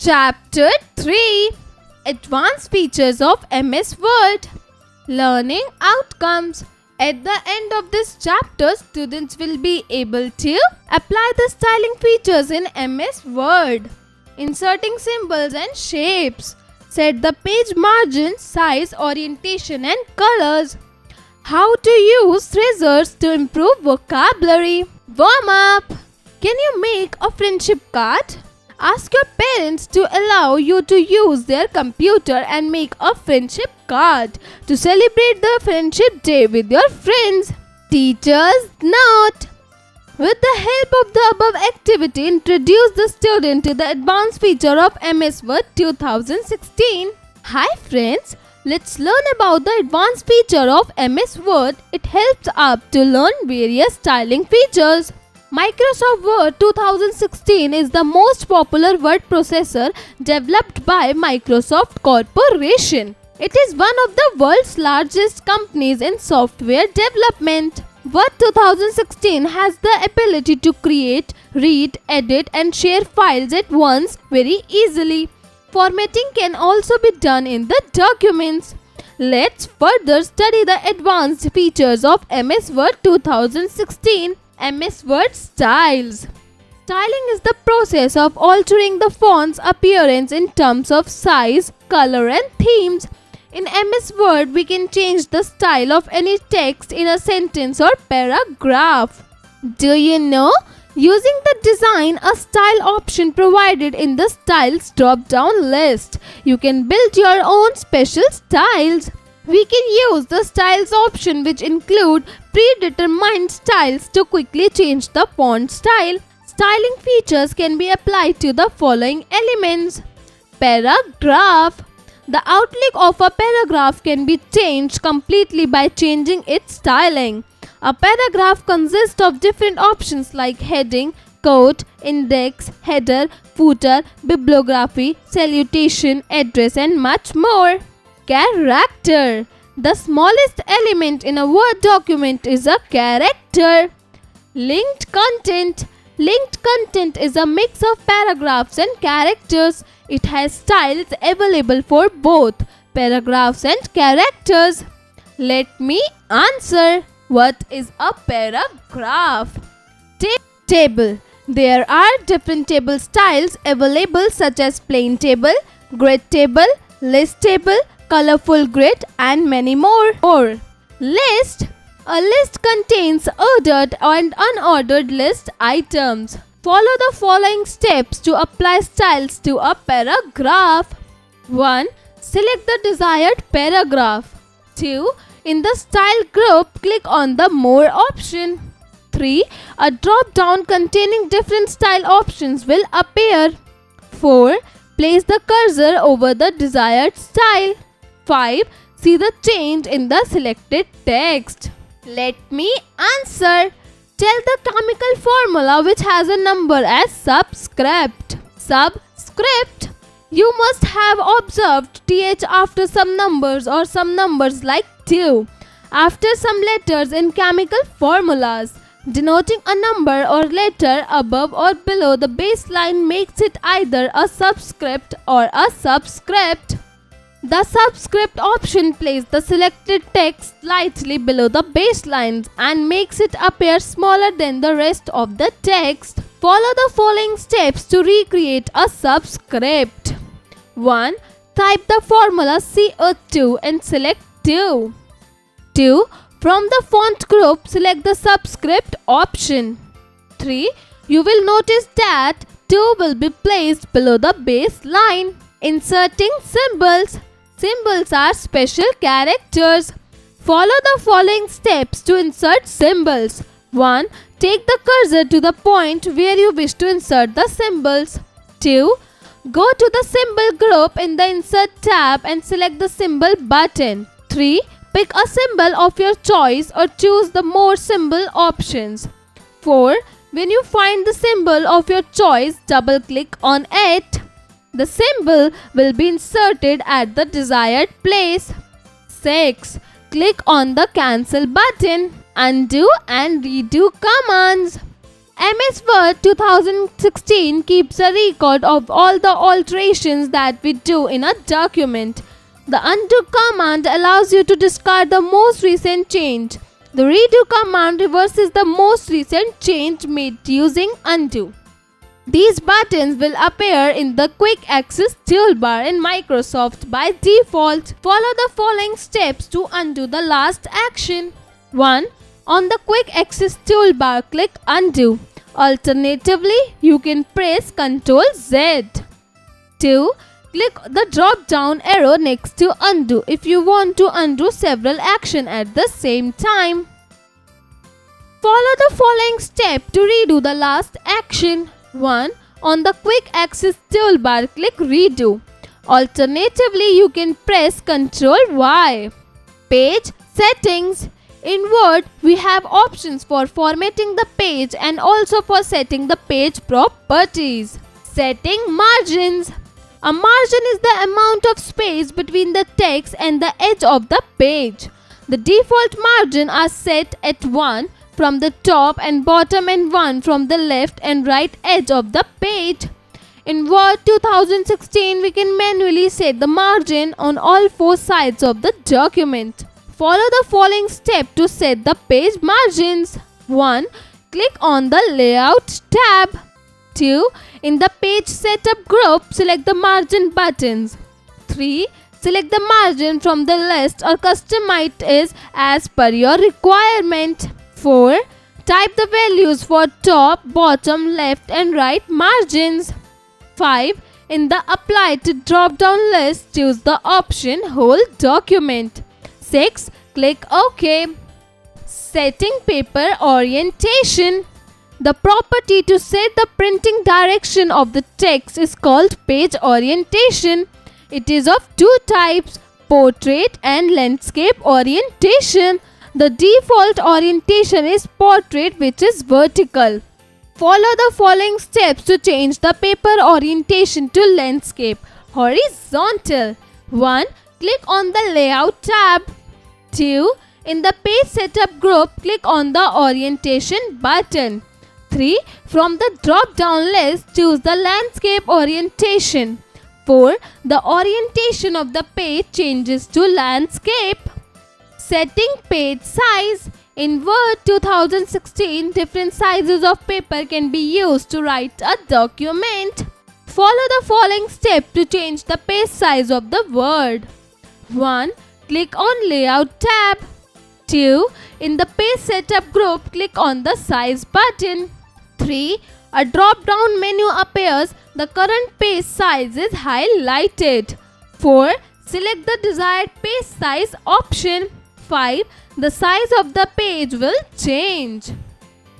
Chapter 3 Advanced Features of MS Word. Learning Outcomes. At the end of this chapter, students will be able to apply the styling features in MS Word, inserting symbols and shapes, set the page margin, size, orientation and colors, how to use scissors to improve vocabulary. Warm up. Can you make a friendship card? Ask your parents to allow you to use their computer and make a friendship card to celebrate the friendship day with your friends. Teacher's note. With the help of the above activity, introduce the student to the advanced feature of MS Word 2016. Hi friends, let's learn about the advanced feature of MS Word. It helps us to learn various styling features. Microsoft Word 2016 is the most popular word processor developed by Microsoft Corporation. It is one of the world's largest companies in software development. Word 2016 has the ability to create, read, edit and share files at once very easily. Formatting can also be done in the documents. Let's further study the advanced features of MS Word 2016. MS Word Styles. Styling is the process of altering the font's appearance in terms of size, color and themes. In MS Word, we can change the style of any text in a sentence or paragraph. Do you know? Using the Design a Style option provided in the Styles drop-down list, you can build your own special styles. We can use the Styles option, which include predetermined styles, to quickly change the font style. Styling features can be applied to the following elements. Paragraph. The outlook of a paragraph can be changed completely by changing its styling. A paragraph consists of different options like heading, quote, index, header, footer, bibliography, salutation, address and much more. Character. The smallest element in a Word document is a character. Linked content. Linked content is a mix of paragraphs and characters. It has styles available for both paragraphs and characters. Let me answer. What is a paragraph? Table. There are different table styles available such as plain table, grid table, list table, colorful grid and many more. List. A list contains ordered and unordered list items. Follow the following steps to apply styles to a paragraph. 1. Select the desired paragraph. 2. In the style group, click on the More option. 3. A drop-down containing different style options will appear. 4. Place the cursor over the desired style. 5. See the change in the selected text. Let me answer. Tell the chemical formula which has a number as subscript. Subscript. You must have observed th after some numbers or some numbers like 2. After some letters in chemical formulas. Denoting a number or letter above or below the baseline makes it either a subscript or a subscript. The subscript option places the selected text slightly below the baselines and makes it appear smaller than the rest of the text. Follow the following steps to recreate a subscript. 1. Type the formula CO2 and select 2. 2. From the font group, select the subscript option. 3. You will notice that 2 will be placed below the baseline. Inserting symbols. Symbols are special characters. Follow the following steps to insert symbols. 1. Take the cursor to the point where you wish to insert the symbols. 2. Go to the symbol group in the Insert tab and select the symbol button. 3. Pick a symbol of your choice or choose the More symbol options. 4. When you find the symbol of your choice, double-click on it. The symbol will be inserted at the desired place. 6. Click on the Cancel button. Undo and redo commands. MS Word 2016 keeps a record of all the alterations that we do in a document. The undo command allows you to discard the most recent change. The redo command reverses the most recent change made using undo. These buttons will appear in the Quick Access toolbar in Microsoft by default. Follow the following steps to undo the last action. 1. On the Quick Access toolbar, click Undo. Alternatively, you can press Ctrl Z. 2. Click the drop down arrow next to Undo if you want to undo several actions at the same time. Follow the following step to redo the last action. 1. On the Quick Access toolbar, click Redo. Alternatively, you can press Ctrl Y. Page Settings. In Word, we have options for formatting the page and also for setting the page properties. Setting margins. A margin is the amount of space between the text and the edge of the page. The default margin are set at 1 from the top and bottom and 1 from the left and right edge of the page. In Word 2016, we can manually set the margin on all 4 sides of the document. Follow the following step to set the page margins. 1. Click on the Layout tab. 2. In the Page Setup group, select the margin buttons. 3. Select the margin from the list or customize it as per your requirement. 4. Type the values for top, bottom, left and right margins. 5. In the Apply to drop-down list, choose the option Whole Document. 6. Click OK. Setting paper orientation. The property to set the printing direction of the text is called page orientation. It is of 2 types, portrait and landscape orientation. The default orientation is portrait, which is vertical. Follow the following steps to change the paper orientation to landscape, horizontal. 1. Click on the Layout tab. 2. In the Page Setup group, click on the Orientation button. 3. From the drop-down list, choose the Landscape orientation. 4. The orientation of the page changes to landscape. Setting page size. In Word 2016, different sizes of paper can be used to write a document. Follow the following step to change the page size of the Word. 1. Click on Layout tab. 2. In the Page Setup group, click on the Size button. 3. A drop-down menu appears. The current page size is highlighted. 4. Select the desired page size option. 5. The size of the page will change.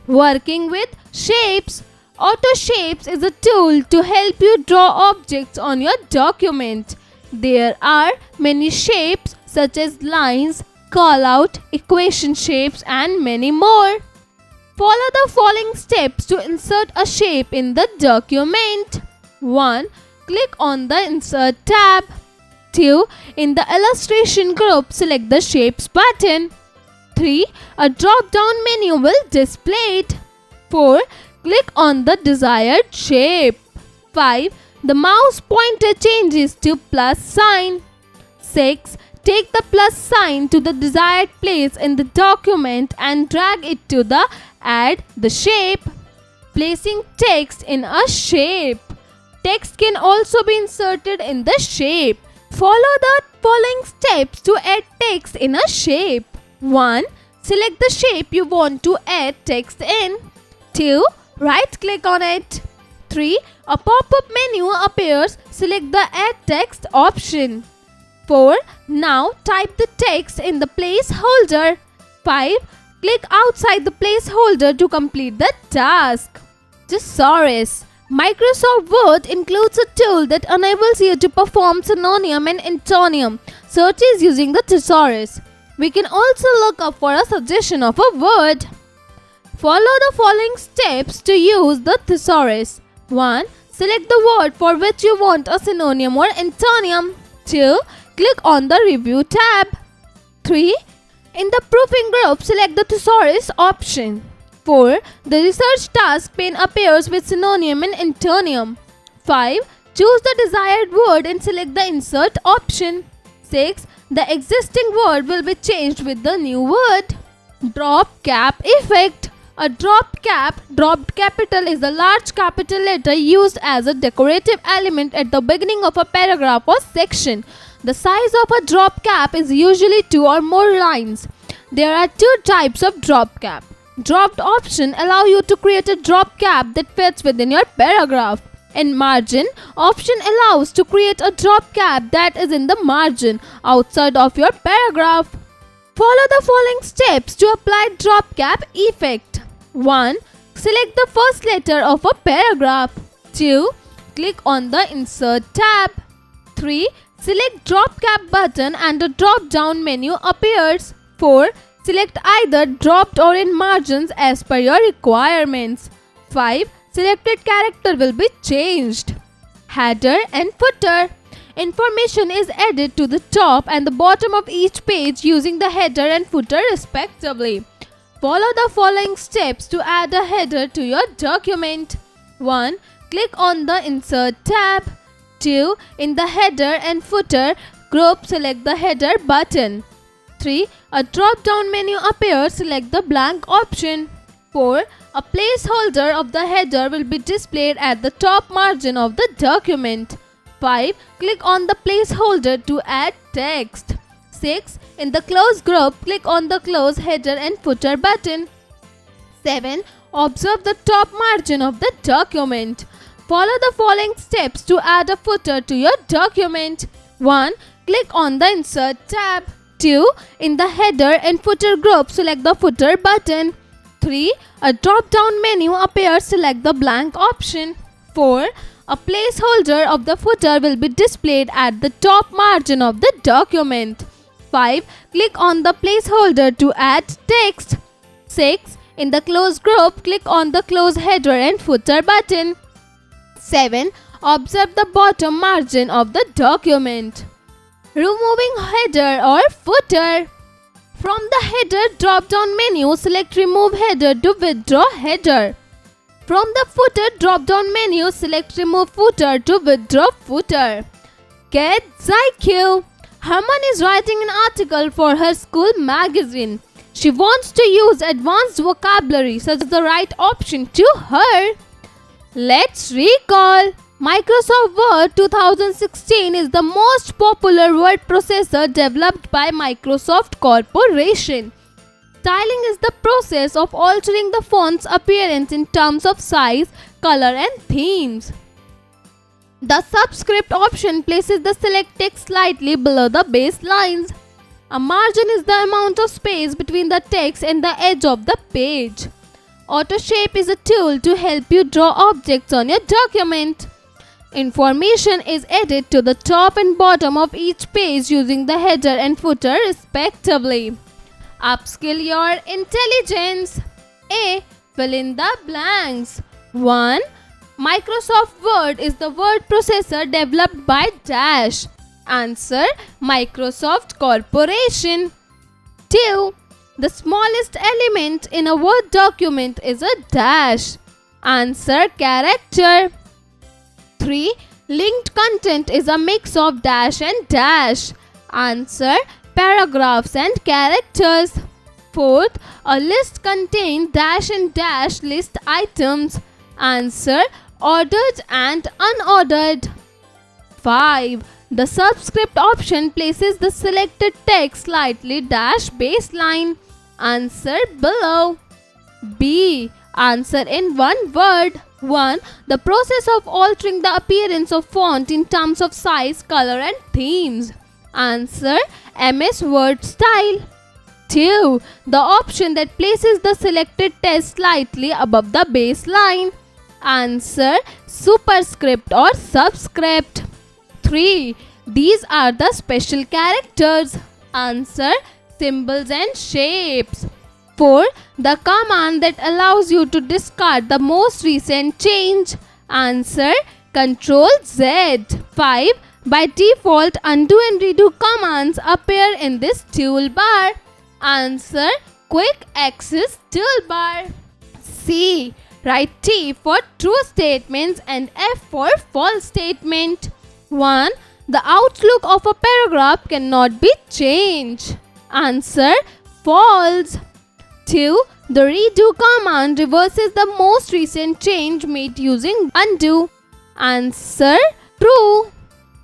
Working with shapes. Auto Shapes is a tool to help you draw objects on your document. There are many shapes such as lines, call-out, equation shapes and many more. Follow the following steps to insert a shape in the document. 1. Click on the Insert tab. 2. In the Illustration group, select the Shapes button. 3. A drop-down menu will display it. 4. Click on the desired shape. 5. The mouse pointer changes to plus sign. 6. Take the plus sign to the desired place in the document and drag it to the Add the shape. Placing text in a shape. Text can also be inserted in the shape. Follow the following steps to add text in a shape. 1. Select the shape you want to add text in. 2. Right click on it. 3. A pop-up menu appears. Select the Add Text option. 4. Now type the text in the placeholder. 5. Click outside the placeholder to complete the task. Thesaurus. Microsoft Word includes a tool that enables you to perform synonym and antonym searches using the thesaurus. We can also look up for a suggestion of a word. Follow the following steps to use the thesaurus. 1. Select the word for which you want a synonym or antonym. 2. Click on the Review tab. 3. In the Proofing group, select the thesaurus option. 4. The research task pane appears with synonym and antonym. 5. Choose the desired word and select the insert option. 6. The existing word will be changed with the new word. Drop cap effect. A drop cap, dropped capital, is a large capital letter used as a decorative element at the beginning of a paragraph or section. The size of a drop cap is usually 2 or more lines. There are 2 types of drop cap. Dropped option allow you to create a drop cap that fits within your paragraph. And margin option allows to create a drop cap that is in the margin outside of your paragraph. Follow the following steps to apply drop cap effect. 1. Select the first letter of a paragraph. 2. Click on the Insert tab. 3. Select Drop Cap button and a drop-down menu appears. 4. Select either dropped or in margins as per your requirements. 5. Selected character will be changed. Header and footer. Information is added to the top and the bottom of each page using the header and footer respectively. Follow the following steps to add a header to your document. 1. Click on the Insert tab. 2. In the header and footer group, select the header button. 3. A drop-down menu appears, select the blank option. 4. A placeholder of the header will be displayed at the top margin of the document. 5. Click on the placeholder to add text. 6. In the close group, click on the close header and footer button. 7. Observe the top margin of the document. Follow the following steps to add a footer to your document. 1. Click on the Insert tab. 2. In the header and footer group, select the footer button. 3. A drop-down menu appears, select the blank option. 4. A placeholder of the footer will be displayed at the top margin of the document. 5. Click on the placeholder to add text. 6. In the close group, click on the close header and footer button. 7. Observe the bottom margin of the document. Removing header or footer. From the header drop-down menu, select Remove Header to withdraw header. From the footer drop-down menu, select Remove Footer to withdraw footer. Kids IQ. Herman is writing an article for her school magazine. She wants to use advanced vocabulary, such as the right option to her. Let's recall. Microsoft Word 2016 is the most popular word processor developed by Microsoft Corporation. Styling is the process of altering the font's appearance in terms of size, color, and themes. The subscript option places the select text slightly below the base lines. A margin is the amount of space between the text and the edge of the page. AutoShape is a tool to help you draw objects on your document. Information is added to the top and bottom of each page using the header and footer respectively. Upskill your intelligence. A. Fill in the blanks. 1. Microsoft Word is the word processor developed by Dash. Answer: Microsoft Corporation. 2. The smallest element in a Word document is a dash. Answer: character. 3. Linked content is a mix of dash and dash. Answer: paragraphs and characters. 4th, a list contains dash and dash list items. Answer: ordered and unordered. 5. The subscript option places the selected text slightly dash baseline. Answer below. B. Answer in one word. 1. The process of altering the appearance of font in terms of size, color, and themes. Answer: MS Word style. 2. The option that places the selected text slightly above the baseline. Answer: superscript or subscript. 3. These are the special characters. Answer: symbols and shapes. 4. The command that allows you to discard the most recent change. Answer: Ctrl Z. 5. By default, undo and redo commands appear in this toolbar. Answer: quick access toolbar. C. Write T for true statements and F for false statement. 1. The outlook of a paragraph cannot be changed. Answer: false. 2. The redo command reverses the most recent change made using undo. Answer: true.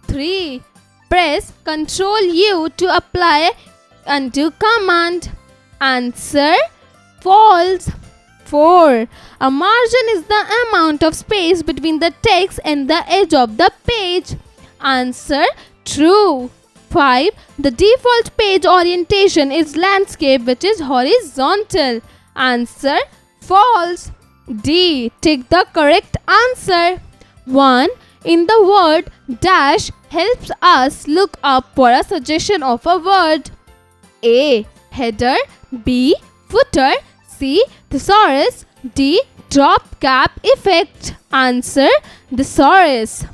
3. Press Ctrl U to apply undo command. Answer: false. 4. A margin is the amount of space between the text and the edge of the page. Answer: true. 5. The default page orientation is landscape, which is horizontal. Answer: false. D. Take the correct answer. 1. In the word dash helps us look up for a suggestion of a word. A. Header. B. Footer. C. Thesaurus. D. Drop cap effect. Answer: thesaurus.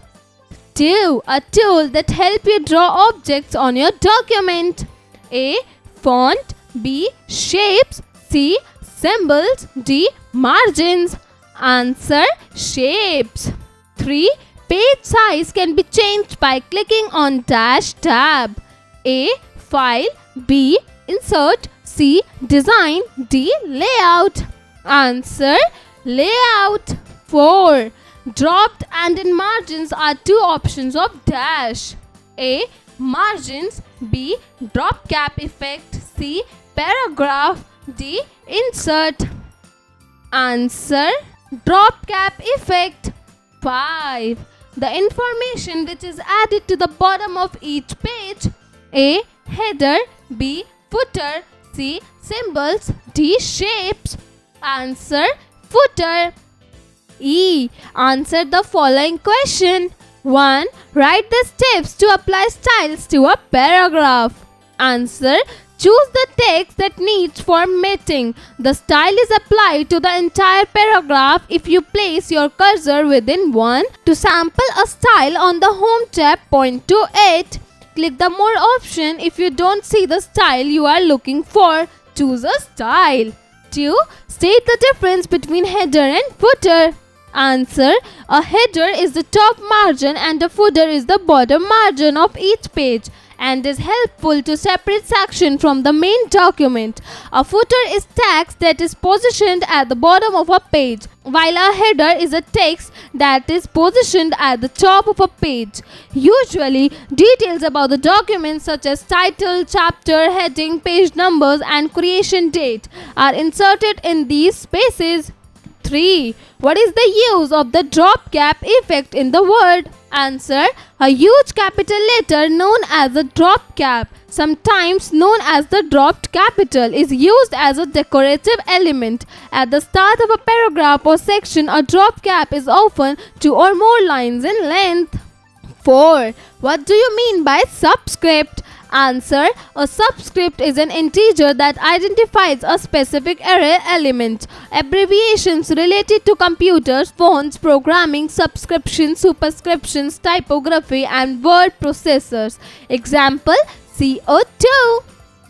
2. A tool that helps you draw objects on your document. A. Font. B. Shapes. C. Symbols. D. Margins. Answer: shapes. 3. Page size can be changed by clicking on dash tab. A. File. B. Insert. C. Design. D. Layout. Answer: layout. 4. Dropped and in margins are two options of dash. A. Margins. B. Drop cap effect. C. Paragraph. D. Insert. Answer: drop cap effect. 5. The information which is added to the bottom of each page. A. Header. B. Footer. C. Symbols. D. Shapes. Answer: footer. E. Answer the following question. 1. Write the steps to apply styles to a paragraph. Answer: choose the text that needs formatting. The style is applied to the entire paragraph if you place your cursor within one. To sample a style on the Home tab, point to it. Click the More option if you don't see the style you are looking for. Choose a style. 2. State the difference between header and footer. Answer: a header is the top margin and a footer is the bottom margin of each page and is helpful to separate section from the main document. A footer is text that is positioned at the bottom of a page, while a header is a text that is positioned at the top of a page. Usually, details about the document such as title, chapter, heading, page numbers, and creation date are inserted in these spaces. 3. What is the use of the drop cap effect in the word? Answer: a huge capital letter known as a drop cap, sometimes known as the dropped capital, is used as a decorative element. At the start of a paragraph or section, a drop cap is often 2 or more lines in length. 4. What do you mean by subscript? Answer: a subscript is an integer that identifies a specific array element. Abbreviations related to computers, phones, programming, subscriptions, superscriptions, typography, and word processors. Example: CO2.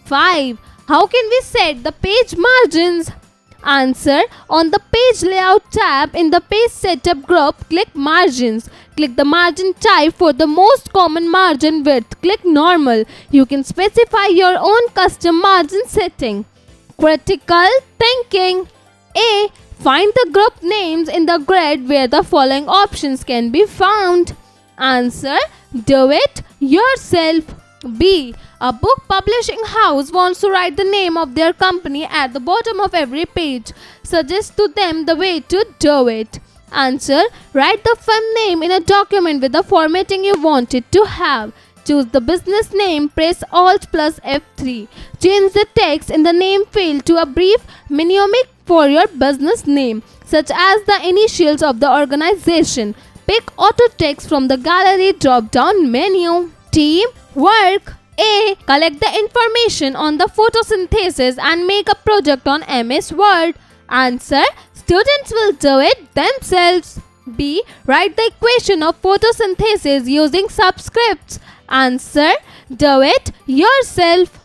5. How can we set the page margins? Answer: on the Page Layout tab in the Page Setup group, click Margins. Click the margin type for the most common margin width. Click Normal. You can specify your own custom margin setting. Critical thinking. A. Find the group names in the grid where the following options can be found. Answer: do it yourself. B. A book publishing house wants to write the name of their company at the bottom of every page. Suggest to them the way to do it. Answer: write the firm name in a document with the formatting you want it to have. Choose the business name, press Alt plus F3. Change the text in the name field to a brief mnemonic for your business name, such as the initials of the organization. Pick auto text from the gallery drop-down menu. Team work. A. Collect the information on the photosynthesis and make a project on MS Word. Answer: students will do it themselves. B. Write the equation of photosynthesis using subscripts. Answer: do it yourself.